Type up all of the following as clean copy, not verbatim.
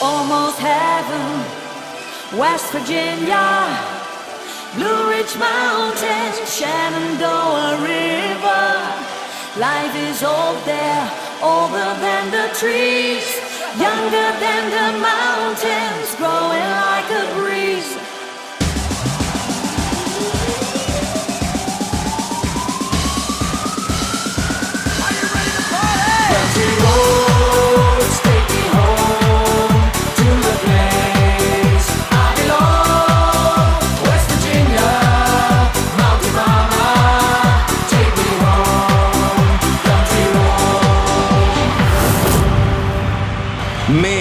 almost heaven. West Virginia, Blue Ridge Mountains, Shenandoah River. Life is old there, older than the trees, younger than the mountains, growing like a breeze. Country roads take me home to the place I belong. West Virginia, Mountain Mama, take me home. Country road. Me,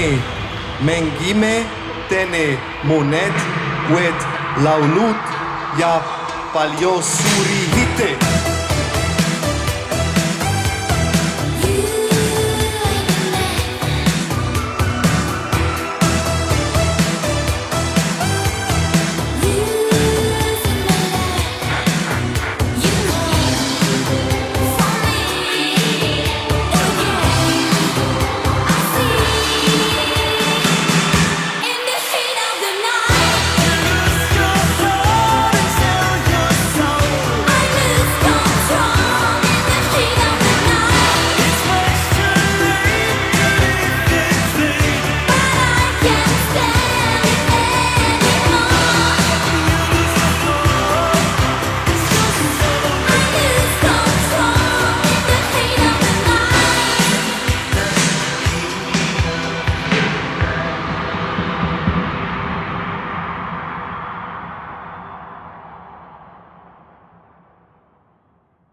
mengime, tene, monet, wet, laulut, ya palio suri hite.